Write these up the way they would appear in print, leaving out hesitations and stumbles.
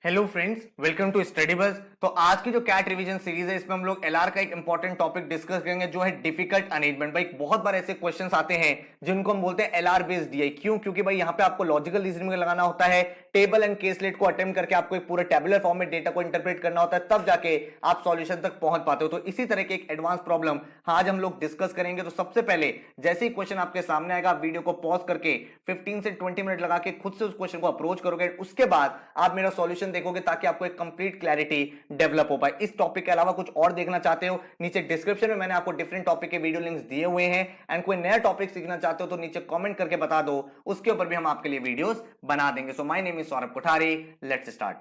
Hello friends, welcome to study bus. तो आज की जो कैट रिवीजन सीरीज है इसमें हम लोग एलआर का एक इंपॉर्टेंट टॉपिक डिस्कस करेंगे जो है डिफिकल्ट अरेंजमेंट। भाई बहुत बार ऐसे क्वेश्चंस आते हैं जिनको हम बोलते हैं एलआर बेस्ड डीआई। क्यों? क्योंकि भाई यहाँ पे आपको लॉजिकल रीजनिंग लगाना होता है, टेबल एंड केसलेट को अटेम्प्ट करके आपको एक पूरे टेबुलर फॉर्म में डेटा को इंटरप्रेट करना होता है, तब जाके आप सॉल्यूशन तक पहुंच पाते हो। तो इसी तरह के एक एडवांस प्रॉब्लम आज हम लोग डिस्कस करेंगे। तो सबसे पहले जैसे ही क्वेश्चन आपके सामने आएगा, आप वीडियो को पॉज करके 15 से 20 मिनट लगा के खुद से उस क्वेश्चन को अप्रोच करोगे, उसके बाद आप मेरा सॉल्यूशन देखोगे ताकि आपको एक कंप्लीट क्लैरिटी डेवलप हो पाए। इस टॉपिक के अलावा कुछ और देखना चाहते हो, नीचे डिस्क्रिप्शन में मैंने आपको डिफरेंट टॉपिक के वीडियो लिंक्स दिए हुए हैं। एंड कोई नया टॉपिक सीखना चाहते हो तो नीचे कमेंट करके बता दो, उसके ऊपर भी हम आपके लिए वीडियोस बना देंगे। So my name is Saurabh Kothari, let's start.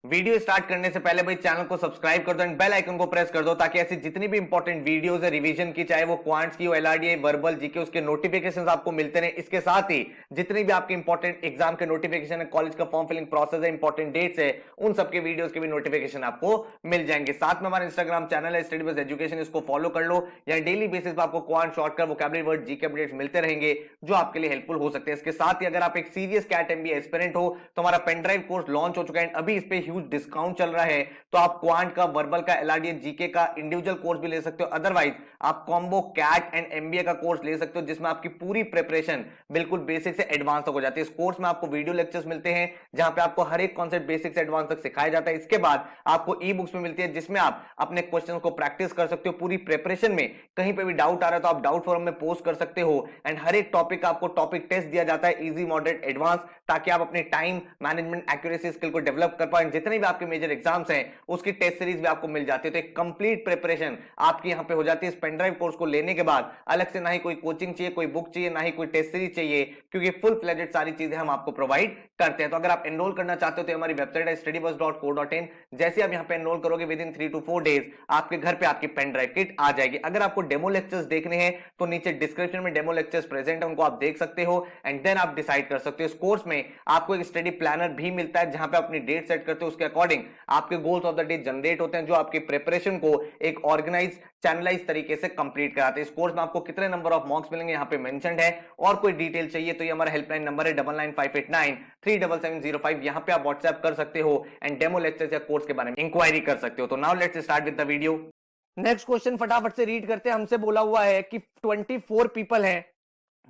Video start करने से पहले भाई चैनल को सब्सक्राइब कर दो एंड बेल आइकन को प्रेस कर दो ताकि ऐसी जितनी भी इंपॉर्टेंट वीडियोस है रिवीजन की, चाहे वो क्वांट्स की हो, एलआरडीआई, वर्बल, जीके, उसके नोटिफिकेशंस आपको मिलते रहे। इसके साथ ही जितनी भी आपके इंपॉर्टेंट एग्जाम के नोटिफिकेशन है, कॉलेज का फॉर्म फिलिंग प्रोसेस है, इंपॉर्टेंट डेट्स है, उन सबके वीडियोस के भी नोटिफिकेशन आपको मिल जाएंगे। साथ में हमारा इंस्टाग्राम चैनल है स्टडी बस एजुकेशन, इसको फॉलो कर लो। यहाँ डेली बेसिस पर आपको quant, shortcut, vocabulary word, GK updates मिलते रहेंगे जो आपके लिए हेल्पफुल हो सकते हैं। इसके साथ ही अगर आप एक सीरियस कैट एमबीए एस्पिरेंट हो तो हमारा पेनड्राइव कोर्स लॉन्च हो चुका है, अभी इस पे ह्यूज डिस्काउंट चल रहा है। तो आप क्वांट का, वर्बल का, एलआरडीए, जीके का इंडिविजुअल कोर्स भी ले सकते हो। अदरवाइज आप कॉम्बो कैट एंड एमबीए का कोर्स ले सकते हो जिसमें आपकी पूरी प्रिपरेशन बिल्कुल बेसिक से एडवांस तक हो जाती है। इस कोर्स में आपको वीडियो लेक्चर्स मिलते हैं जहां पे आपको हर एक कॉन्सेप्ट बेसिक से एडवांस तक सिखाया जाता है। इसके बाद आपको ई बुक्स में मिलती है जिसमें आप अपने क्वेश्चंस को प्रैक्टिस कर सकते हो। पूरी प्रिपरेशन में कहीं पे भी डाउट आ रहा है तो आप डाउट फोरम में पोस्ट कर सकते हो। एंड हर एक टॉपिक का आपको टॉपिक टेस्ट दिया जाता है, इजी, मॉडरेट, एडवांस, ताकि आप अपने टाइम मैनेजमेंट, एक्यूरेसी स्किल को डेवलप कर पाए। जितने भी आपके मेजर एग्जाम्स हैं उसकी टेस्ट सीरीज भी आपको मिल जाती है। तो एक कंप्लीट प्रिपरेशन आपकी यहां पे हो जाती है। इस पेनड्राइव कोर्स को लेने के बाद अलग से ना ही कोई कोचिंग चाहिए, कोई बुक चाहिए, ना ही कोई टेस्ट सीरीज चाहिए, क्योंकि फुल फ्लेजेड सारी चीजें हम आपको प्रोवाइड करते हैं। तो अगर आप एनरोल करना चाहते हो तो हमारी वेबसाइट है studybus.co.in। जैसे आप यहां पे एनरोल करोगे विद इन 3 to 4 डेज आपके घर पे आपकी पेनड्राइव किट आ जाएगी। अगर आपको डेमो लेक्चर्स देखने हैं तो नीचे डिस्क्रिप्शन में डेमो लेक्चर्स प्रेजेंट है, उनको आप देख सकते हो एंड देन आप डिसाइड कर सकते हो। इस कोर्स में आपको एक स्टडी प्लानर भी मिलता है जहां पे अपनी डेट सेट करते हो, उसके अकॉर्डिंग आपके goals of the day generate होते हैं जो आपकी प्रिपरेशन को एक ऑर्गेनाइज, चैनलाइज तरीके से कंप्लीट कराते हैं। इस कोर्स में आपको कितने नंबर ऑफ मॉक्स मिलेंगे यहाँ पे मेंशन्ड है। और कोई डिटेल चाहिए तो ये हमारा हेल्पलाइन नंबर है 9958937705। यहाँ पे आप व्हाट्सएप कर सकते हो एंड डेमो लेक्चर या कोर्स के बारे में इंक्वायरी कर सकते हो। तो now let's start with the video. Next question फटाफट से रीड करते हैं। हमसे बोला हुआ है कि 24 पीपल हैं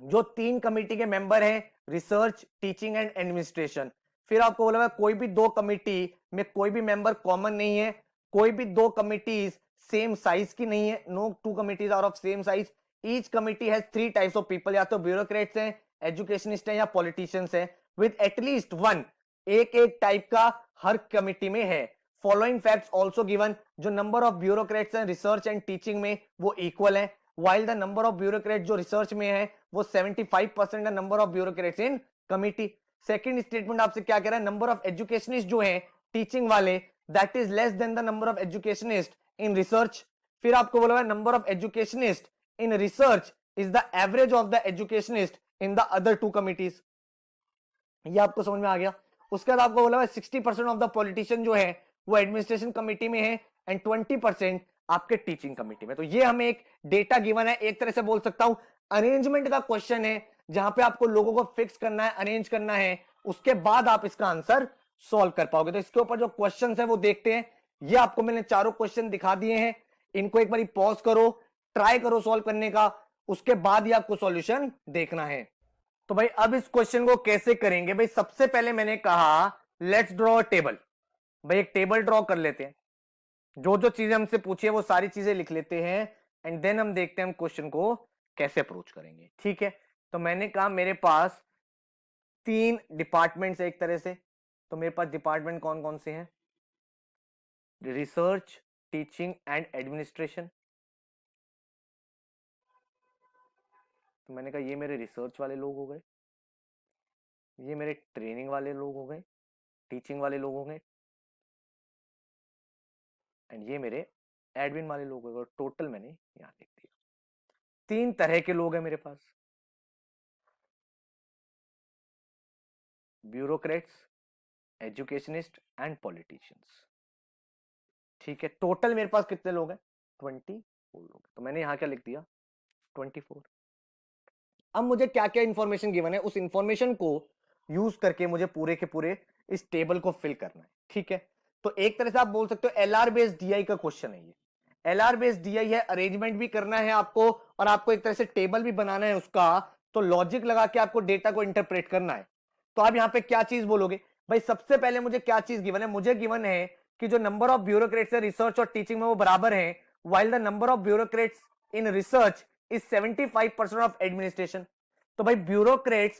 जो 3 कमिटी के मेंबर हैं, रिसर्च, टीचिंग एंड एडमिनिस्ट्रेशन। फिर आपको बोला हुआ कोई भी 2 कमिटी में कोई भी मेंबर कॉमन नहीं है, कोई भी 2 कमिटीज सेम साइज की नहीं है, no 2 committees are of same size. Each committee has 3 types of people, या तो ब्यूरोक्रेट्स हैं, एजुकेशनिस्ट हैं या पॉलिटिशियंस हैं, विद एटलीस्ट 1, एक एक टाइप का हर कमिटी में है। फॉलोइंग फैक्ट्स ऑल्सो गिवन, जो नंबर ऑफ ब्यूरोक्रेट्स हैं रिसर्च एंड टीचिंग में वो इक्वल है, while the number of bureaucrats जो रिसर्च में है वो 75% है number of bureaucrats in committee. Second statement आपसे क्या कह रहा है, नंबर ऑफ एजुकेशनिस्ट जो है टीचिंग वाले that is less than the number of educationist in research. फिर आपको बोला है number of educationist in research is the average of the educationist in the other 2 committees. ये आपको समझ में आ गया। उसके बाद आपको बोला है 60% ऑफ द पॉलिटिशियन जो है वो एडमिनिस्ट्रेशन कमिटी में है एंड 20% आपके टीचिंग कमिटी में। तो ये हमें एक डेटा गिवन है, एक तरह से बोल सकता हूं अरेंजमेंट का क्वेश्चन है जहां पे आपको लोगों को फिक्स करना है, अरेंज करना है, उसके बाद आप इसका आंसर सॉल्व कर पाओगे। तो इसके ऊपर जो क्वेश्चन है वो देखते हैं। ये आपको मैंने चारों क्वेश्चन दिखा दिए हैं, इनको एक बार पॉज करो, ट्राई करो सॉल्व करने का, उसके बाद ही आपको सॉल्यूशन देखना है। तो भाई अब इस क्वेश्चन को कैसे करेंगे? भाई सबसे पहले मैंने कहा लेट्स ड्रॉ टेबल। भाई एक टेबल ड्रॉ कर लेते हैं, जो जो चीजें हमसे पूछी है वो सारी चीजें लिख लेते हैं एंड देन हम देखते हैं हम क्वेश्चन को कैसे अप्रोच करेंगे। ठीक है, तो मैंने कहा मेरे पास 3 डिपार्टमेंट्स है एक तरह से। तो मेरे पास डिपार्टमेंट कौन कौन से हैं? Research, teaching and administration. तो मैंने कहा ये मेरे रिसर्च वाले लोग हो गए, ये मेरे ट्रेनिंग वाले लोग हो गए, टीचिंग वाले लोग हो गए एंड ये मेरे एडमिन वाले लोग हो गए। और टोटल मैंने यहां लिख दिया। 3 तरह के लोग हैं मेरे पास, ब्यूरोक्रेट्स, एजुकेशनिस्ट एंड पॉलिटिशियंस। ठीक है, टोटल मेरे पास कितने लोग हैं? 24 लोग। तो मैंने यहां क्या लिख दिया? 24। अब मुझे क्या क्या इंफॉर्मेशन गिवन है उस इंफॉर्मेशन को यूज करके मुझे पूरे के पूरे इस टेबल को फिल करना है, ठीक है। तो एक तरह से आप बोल सकते हो एलआर बेस्ड डीआई का क्वेश्चन है ये। एलआर बेस्ड डीआई है, अरेंजमेंट भी करना है आपको और आपको एक तरह से टेबल भी बनाना है उसका, तो लॉजिक लगा के आपको डेटा को इंटरप्रेट करना है। तो आप यहां पे क्या चीज बोलोगे भाई, सबसे पहले मुझे क्या चीज गिवन है, मुझे गिवन है कि जो नंबर ऑफ ब्यूरोक्रेट्स है रिसर्च और टीचिंग में वो बराबर है, while the number of bureaucrats in research is 75% of administration। तो भाई ब्यूरोक्रेट्स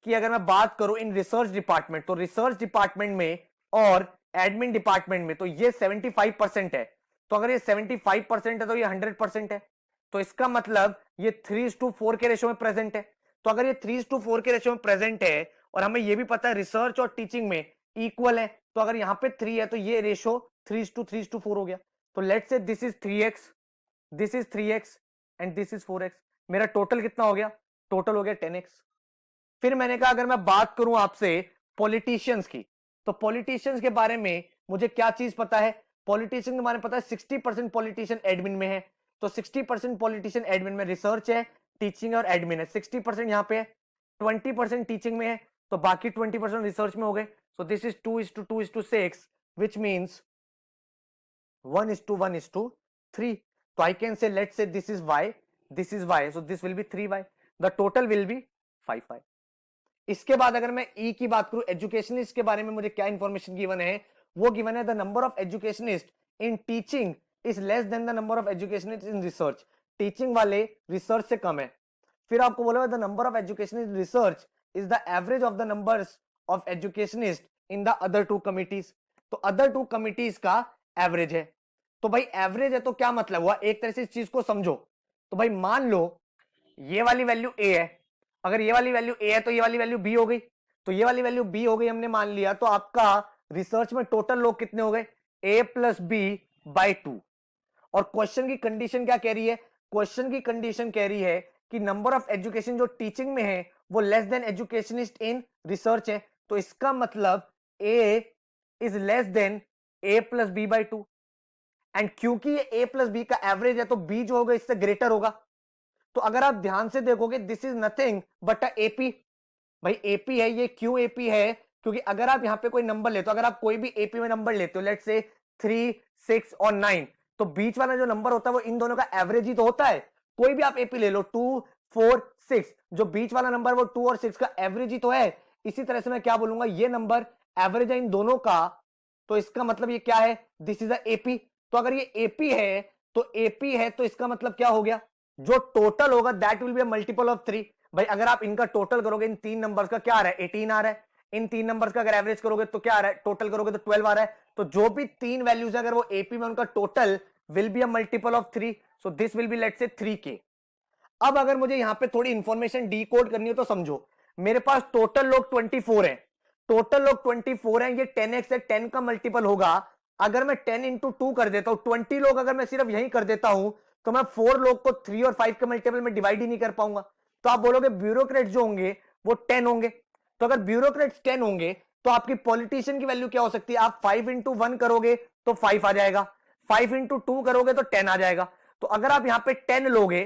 की अगर मैं बात करूं इन रिसर्च डिपार्टमेंट, तो रिसर्च डिपार्टमेंट में और एडमिन डिपार्टमेंट में तो ये 75% है। तो अगर ये 75% है तो ये 100% है। तो इसका मतलब ये 3:4 के रेशो में प्रेजेंट है। तो अगर ये 3:4 के रेशो में प्रेजेंट है और हमें ये भी पता है रिसर्च और टीचिंग में इक्वल है, तो अगर यहां पे 3 है तो ये रेशो 3:4 हो गया। तो let's say this is 3x, this is 3x and this is 4x। मेरा टोटल कितना हो गया, टोटल हो गया 10x। फिर मैंने कहा अगर मैं बात करूं आपसे पॉलिटिशियंस की, तो पॉलिटिशियंस के बारे में मुझे क्या चीज पता है, पॉलिटिशियन के बारे में पता है 60% पॉलिटिशियन एडमिन में है। तो 60% पॉलिटिशियन एडमिन में, रिसर्च है, टीचिंग और एडमिन है, 60% यहां पे है, 20% टीचिंग में है, तो बाकी 20% रिसर्च में हो गए। So this is 2:2:6 which means 1:1:3। तो I can say let's say this is y, this is y, so this will be 3y, the total will be 5y। इसके बाद अगर मैं ई की बात करूं, एजुकेशनिस्ट के बारे में मुझे क्या इंफॉर्मेशन गिवन है, वो गिवन है the number of educationist in teaching is less than the number of educationist in research. Teaching वाले रिसर्च से कम है। फिर आपको बोला the number of educationist in research is the average of the numbers of educationist in the other two committees. तो other two committees का average है। तो भाई एवरेज है तो क्या मतलब हुआ, एक तरह से इस चीज को समझो। तो भाई मान लो ये वाली वैल्यू ए है, अगर ये वाली वैल्यू ए है तो ये वाली वैल्यू बी हो गई, तो ये वाली वैल्यू बी हो गई हमने मान लिया। तो आपका रिसर्च में टोटल लोग कितने हो गए, ए प्लस बी बाई 2। और क्वेश्चन की कंडीशन क्या कह रही है, क्वेश्चन की कंडीशन कह रही है कि नंबर ऑफ एजुकेशन जो टीचिंग में है वो less than educationist in research है। तो इसका मतलब A is less than A plus B by 2। And क्योंकि ये ए प्लस बी का एवरेज है तो बी जो होगा इससे ग्रेटर होगा। तो अगर आप ध्यान से देखोगे this is nothing but a AP. भाई एपी है, ये क्यों एपी है, क्योंकि अगर आप यहां पे कोई नंबर लेते हो, अगर आप कोई भी एपी में नंबर लेते हो, लेट्स से 3, 6 और 9, तो बीच वाला जो नंबर होता है वो इन दोनों का एवरेज ही तो होता है। कोई भी आप एपी ले लो 2, 4, 6, जो बीच वाला नंबर वो 2 और 6 का एवरेज ही तो है। इसी तरह से मैं क्या बोलूंगा, ये नंबर एवरेज है इन दोनों का, तो इसका मतलब ये क्या है, दिस इज अ एपी। तो अगर ये एपी है तो एपी है तो इसका मतलब क्या हो गया, जो टोटल होगा that will be a multiple of 3। भाई अगर आप इनका टोटल करोगे, इन तीन नंबर्स का क्या आ रहा है, 18 आ रहा है। इन तीन नंबर्स का अगर एवरेज करोगे तो क्या आ रहा है, टोटल करोगे तो 12 आ रहा है। तो जो भी तीन वैल्यूज है अगर वो एपी में, उनका total will be a multiple of 3। So this will be let's say 3k। अब अगर मुझे यहां पे थोड़ी इंफॉर्मेशन डी कोड करनी हो तो समझो, मेरे पास टोटल लोग 24 है, टोटल लोग 24 है, ये 10x है, 10 का मल्टीपल होगा। अगर मैं 10 इंटू 2 कर देता हूं, 20 लोग अगर मैं सिर्फ यही कर देता हूं, तो मैं 4 लोग को 3 और 5 के मल्टीपल में डिवाइड ही नहीं कर पाऊंगा। तो आप बोलोगे ब्यूरोक्रेट जो होंगे वो 10 होंगे। तो अगर ब्यूरोक्रेट्स 10 होंगे तो आपकी पॉलिटिशियन की वैल्यू क्या हो सकती है, आप 5 इंटू 1 करोगे तो 5 आ जाएगा, 5 इंटू 2 करोगे तो 10 आ जाएगा। तो अगर आप यहां पे 10 लोगे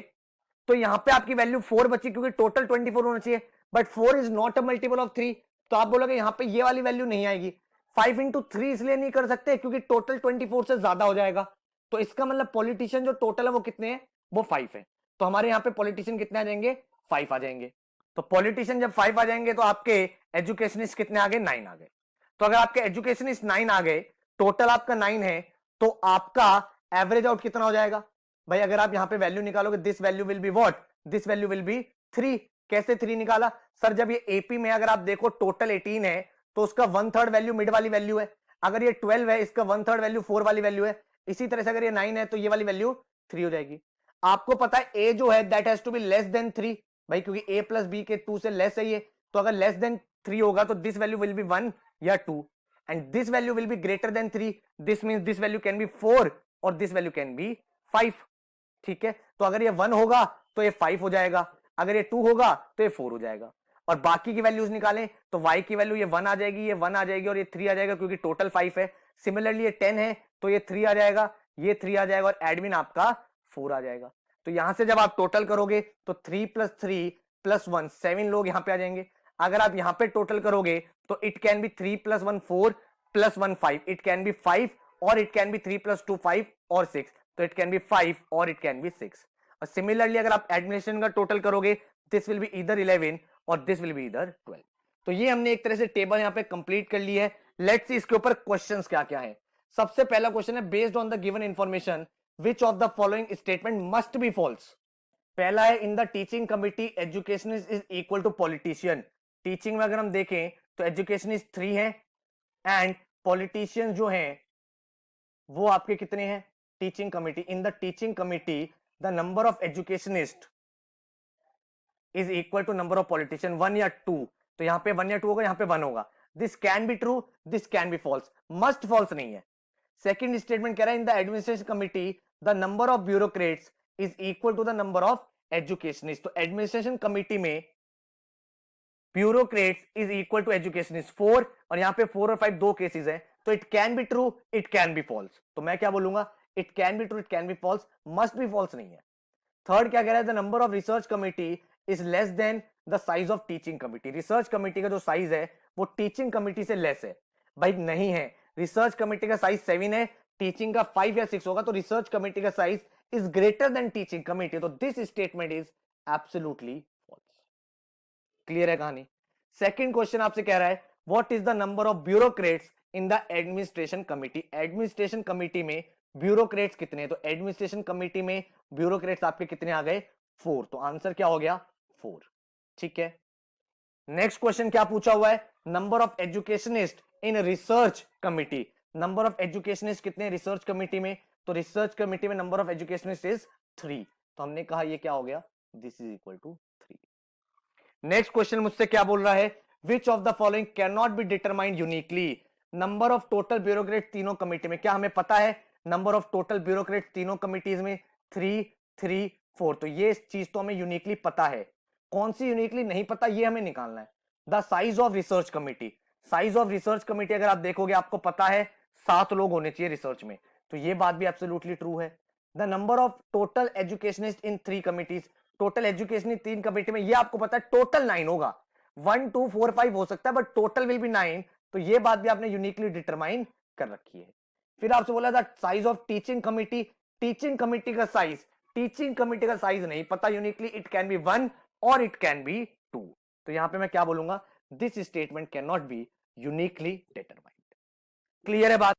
तो यहां पे आपकी वैल्यू 4 बची, क्योंकि टोटल 24 होना चाहिए, but 4 is not a multiple of 3। तो आप बोलोगे यहां पे ये वाली वैल्यू नहीं आएगी। 5 इंटू 3 इसलिए नहीं कर सकते क्योंकि टोटल 24 से ज्यादा हो जाएगा। तो इसका मतलब पॉलिटिशियन जो टोटल है वो कितने हैं, वो 5 है। तो हमारे यहाँ पे पॉलिटिशियन कितने आ जाएंगे, 5 आ जाएंगे। तो पॉलिटिशियन जब 5 आ जाएंगे तो आपके एजुकेशनिस्ट कितने आ गए, 9 आ गए। तो अगर आपके एजुकेशनिस्ट 9 आ गए, टोटल आपका 9 है, तो आपका एवरेज आउट कितना हो जाएगा। भाई अगर आप यहां पे वैल्यू निकालोगे, this value will be what, this value will be 3। कैसे 3 निकाला सर, जब ये एपी में अगर आप देखो टोटल 18 है तो उसका 1/3 वैल्यू मिड वाली वैल्यू है। अगर ये 12 है, इसका 1/3 वैल्यू 4 वाली वैल्यू है। इसी तरह से अगर ये 9 है तो ये वाली वैल्यू 3 हो जाएगी। आपको पता है ए जो है that has to be less than 3, भाई क्योंकि ए प्लस बी के 2 से लेस है ये। तो अगर लेस देन 3 होगा तो दिस वैल्यू विल बी 1 या 2, and this value will be greater than 3। This means this value can be 4 और दिस वैल्यू कैन बी 5। ठीक है, तो अगर ये 1 होगा तो ये 5 हो जाएगा, अगर ये 2 होगा तो ये 4 हो जाएगा। और बाकी की वैल्यूज निकालें तो y की वैल्यू ये 1 आ जाएगी, ये 1 आ जाएगी और ये 3 आ जाएगा, क्योंकि टोटल 5 है। सिमिलरली ये 10 है तो ये 3 आ जाएगा, ये 3 आ जाएगा और एडमिन आपका 4 आ जाएगा। तो यहां से जब आप टोटल करोगे तो 3 + 3 + 1 7 लोग यहां पे आ जाएंगे। अगर आप यहां पे टोटल करोगे तो it can B 3 + 1 4 + 1 5, it can B 5 और इट कैन बी 3 + 2 5 और 6, तो इट कैन बी 5 और इट कैन बी 6। और सिमिलरली अगर आप एडमिनिस्ट्रेशन का टोटल करोगे दिस विल बी ईदर 11 और दिस विल बी ईदर 12। तो ये हमने एक तरह से टेबल यहां पे कंप्लीट कर ली है। लेट्स सी इसके ऊपर क्वेश्चंस क्या क्या है। सबसे पहला क्वेश्चन है based on the given information which of the following statement must be false. पहला है in the teaching committee education is equal to politician. Teaching में अगर हम देखें तो एजुकेशन इज 3 है एंड पॉलिटिशियन जो हैं वो आपके कितने हैं। Teaching committee, in the teaching committee the number of educationist is equal to number of politician, 1 या 2। तो यहां पे 1 या 2 होगा, यहां पे 1 होगा। This can be true, this can be false, must false नहीं है। सेकंड स्टेटमेंट कह रहा है in the administration committee the number of bureaucrats is equal to the number of educationist. तो एडमिनिस्ट्रेशन कमिटी में bureaucrats is equal to educationist 4 और यहां पे 4 और 5 दो केसेस है, तो it can be true, it can be false. तो मैं क्या बोलूंगा, it can be true, it can be false, must be false नहीं है। थर्ड क्या कह रहा है, the number of research committee is less than the size of teaching committee. Research committee का जो साइज है वो टीचिंग कमिटी से लेस है। भाई नहीं है, रिसर्च कमिटी का साइज 7 है, टीचिंग का 5 या 6 होगा, तो रिसर्च कमिटी का size is greater than teaching committee. तो this statement is absolutely false. Clear है कहानी। सेकंड क्वेश्चन आपसे कह रहा है what is the number of bureaucrats in the administration committee. Administration committee में ब्यूरोक्रेट्स कितने हैं, तो एडमिनिस्ट्रेशन कमिटी में ब्यूरोक्रेट्स आपके कितने आ गए, 4। तो आंसर क्या हो गया, 4। ठीक है। नेक्स्ट क्वेश्चन क्या पूछा हुआ है, number of educationist in research committee. Number of educationist कितने रिसर्च कमिटी में, तो रिसर्च कमिटी में नंबर ऑफ एजुकेशनिस्ट इज 3। तो हमने कहा ये क्या हो गया, this is equal to 3। Next question मुझसे क्या बोल रहा है, which of the following can not be determined uniquely. Number of total bureaucrat तीनों कमिटी में, क्या हमें पता है नंबर ऑफ टोटल ब्यूरोक्रेट तीनों कमिटीज में 3 3 4। तो ये चीज तो हमें यूनिकली पता है, कौन सी यूनिकली नहीं पता ये हमें निकालना है। The size of research committee, size of research committee अगर आप देखोगे आपको पता है 7 लोग होने चाहिए रिसर्च में, तो ये बात भी एब्सोल्युटली ट्रू है। The number of total educationist in 3 committees, total education 3 committee में ये आपको पता है टोटल 9 होगा, 1 2 4 5 हो सकता है बट टोटल विल बी 9। तो ये बात भी आपने यूनिकली डिटरमाइन कर रखी है। फिर आपसे बोला था size of teaching committee, teaching committee का साइज, टीचिंग कमिटी का साइज नहीं पता यूनिकली, इट कैन बी 1 और इट कैन बी 2। तो यहां पे मैं क्या बोलूंगा, this statement can not B uniquely determined. Clear है बात।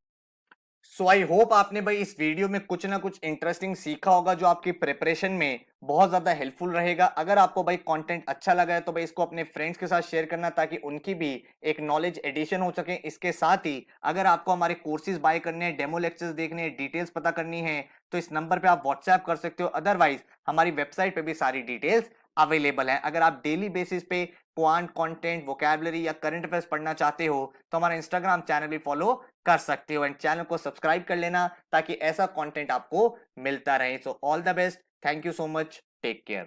सो आई होप आपने भाई इस वीडियो में कुछ ना कुछ इंटरेस्टिंग सीखा होगा जो आपकी प्रिपरेशन में बहुत ज्यादा हेल्पफुल रहेगा। अगर आपको भाई कंटेंट अच्छा लगा है तो भाई इसको अपने फ्रेंड्स के साथ शेयर करना ताकि उनकी भी एक नॉलेज एडिशन हो सके। इसके साथ ही अगर आपको हमारे कोर्सेज बाय करने हैं, डेमो लेक्चर्स देखने हैं, डिटेल्स पता करनी है तो इस नंबर पे आप व्हाट्सएप कर सकते हो। अदरवाइज हमारी वेबसाइट पे भी सारी डिटेल्स अवेलेबल है। अगर आप डेली बेसिस पे क्वांट कंटेंट, वोकैबुलरी या करंट अफेयर्स पढ़ना चाहते हो तो हमारा इंस्टाग्राम चैनल भी फॉलो कर सकते हो एंड चैनल को सब्सक्राइब कर लेना ताकि ऐसा कंटेंट आपको मिलता रहे। So all the best, thank you so much, take care.